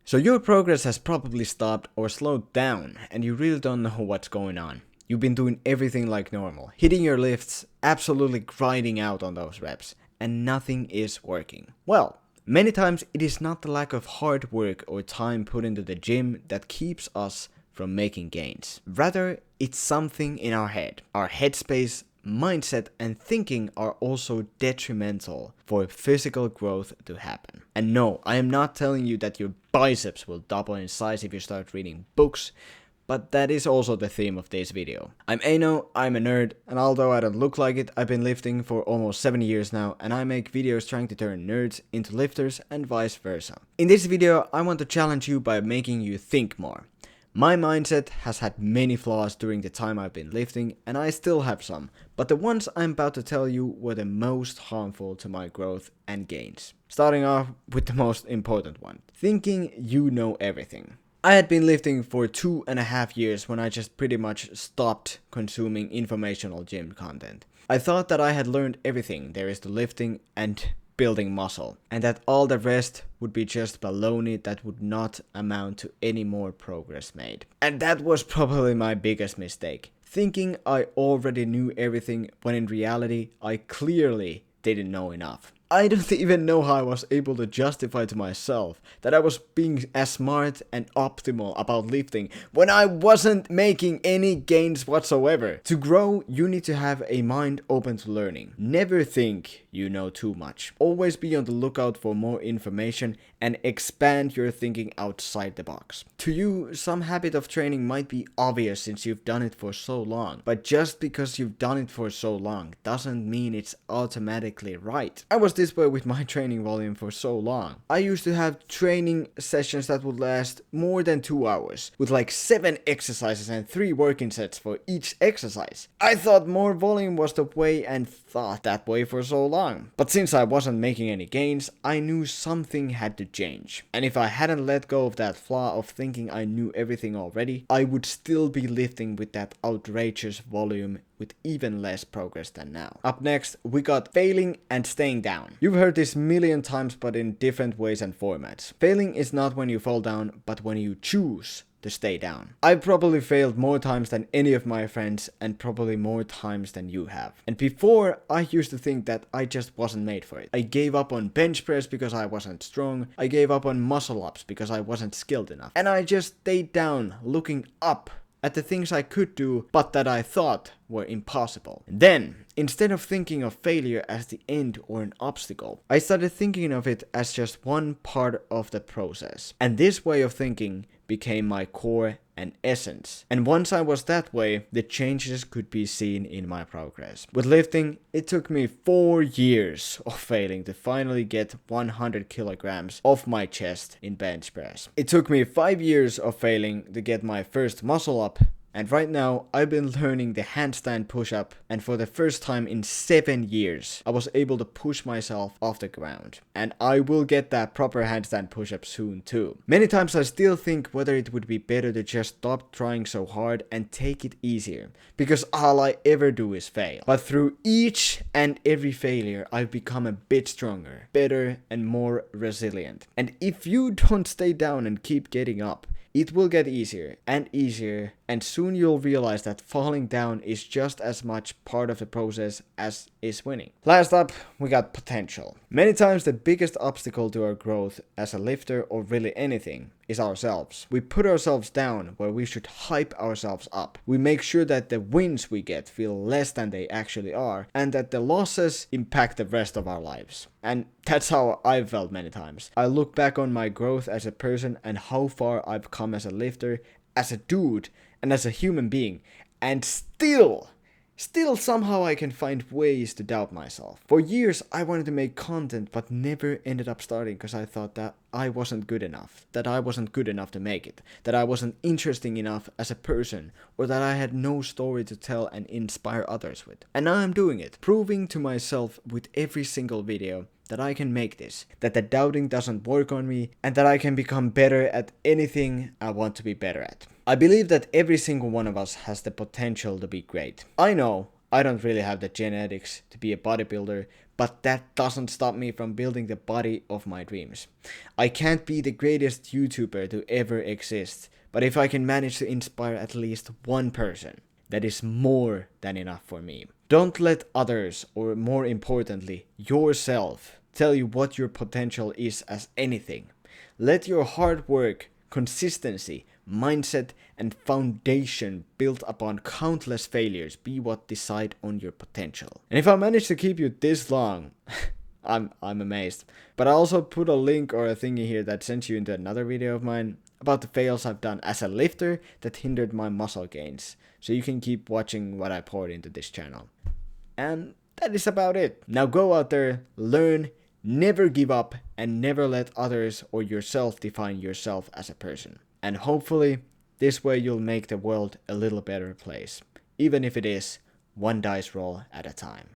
So your progress has probably stopped or slowed down and you really don't know what's going on. You've been doing everything like normal, hitting your lifts, absolutely grinding out on those reps, and nothing is working. Well, many times it is not the lack of hard work or time put into the gym that keeps us from making gains. Rather, it's something in our head. Our headspace, mindset, and thinking are also detrimental for physical growth to happen. And no, I am not telling you that your biceps will double in size if you start reading books, but that is also the theme of this video. I'm Aino, I'm a nerd, and although I don't look like it, I've been lifting for almost 7 years now, and I make videos trying to turn nerds into lifters and vice versa. In this video, I want to challenge you by making you think more. My mindset has had many flaws during the time I've been lifting, and I still have some, but the ones I'm about to tell you were the most harmful to my growth and gains. Starting off with the most important one, thinking you know everything. I had been lifting for 2.5 years when I just pretty much stopped consuming informational gym content. I thought that I had learned everything there is to lifting and building muscle, and that all the rest would be just baloney that would not amount to any more progress made. And that was probably my biggest mistake, thinking I already knew everything when in reality I clearly didn't know enough. I don't even know how I was able to justify to myself that I was being as smart and optimal about lifting when I wasn't making any gains whatsoever. To grow, you need to have a mind open to learning. Never think you know too much. Always be on the lookout for more information and expand your thinking outside the box. To you, some habit of training might be obvious since you've done it for so long, but just because you've done it for so long doesn't mean it's automatically right. I was this way with my training volume for so long. I used to have training sessions that would last more than 2 hours, with like 7 exercises and 3 working sets for each exercise. I thought more volume was the way and thought that way for so long. But since I wasn't making any gains, I knew something had to change. And if I hadn't let go of that flaw of thinking I knew everything already, I would still be lifting with that outrageous volume with even less progress than now. Up next, we got failing and staying down. You've heard this million times, but in different ways and formats. Failing is not when you fall down, but when you choose to stay down. I've probably failed more times than any of my friends, and probably more times than you have. And before, I used to think that I just wasn't made for it. I gave up on bench press because I wasn't strong. I gave up on muscle ups because I wasn't skilled enough. And I just stayed down, looking up at the things I could do, but that I thought were impossible. Then, instead of thinking of failure as the end or an obstacle, I started thinking of it as just one part of the process. And this way of thinking became my core and essence. And once I was that way, the changes could be seen in my progress. With lifting, it took me 4 years of failing to finally get 100 kilograms off my chest in bench press. It took me 5 years of failing to get my first muscle up. And right now, I've been learning the handstand push-up, and for the first time in 7 years, I was able to push myself off the ground. And I will get that proper handstand push-up soon too. Many times I still think whether it would be better to just stop trying so hard and take it easier, because all I ever do is fail. But through each and every failure, I've become a bit stronger, better, and more resilient. And if you don't stay down and keep getting up, it will get easier, and soon you'll realize that falling down is just as much part of the process as is winning. Last up, we got potential. Many times the biggest obstacle to our growth as a lifter or really anything is ourselves. We put ourselves down where we should hype ourselves up. We make sure that the wins we get feel less than they actually are, and that the losses impact the rest of our lives. And that's how I've felt many times. I look back on my growth as a person and how far I've come as a lifter, as a dude, and as a human being, and still somehow I can find ways to doubt myself. For years I wanted to make content but never ended up starting because I thought that I wasn't good enough, that I wasn't good enough to make it, that I wasn't interesting enough as a person, or that I had no story to tell and inspire others with. And now I'm doing it, proving to myself with every single video that I can make this, that the doubting doesn't work on me, and that I can become better at anything I want to be better at. I believe that every single one of us has the potential to be great. I know I don't really have the genetics to be a bodybuilder, but that doesn't stop me from building the body of my dreams. I can't be the greatest YouTuber to ever exist, but if I can manage to inspire at least one person, that is more than enough for me. Don't let others, or more importantly, yourself, tell you what your potential is as anything. Let your hard work, consistency, mindset, and foundation built upon countless failures be what decide on your potential. And if I manage to keep you this long, I'm amazed. But I also put a link or a thingy here that sends you into another video of mine about the fails I've done as a lifter that hindered my muscle gains. So you can keep watching what I poured into this channel. And that is about it. Now go out there, learn, never give up, and never let others or yourself define yourself as a person. And hopefully, this way you'll make the world a little better place, even if it is one dice roll at a time.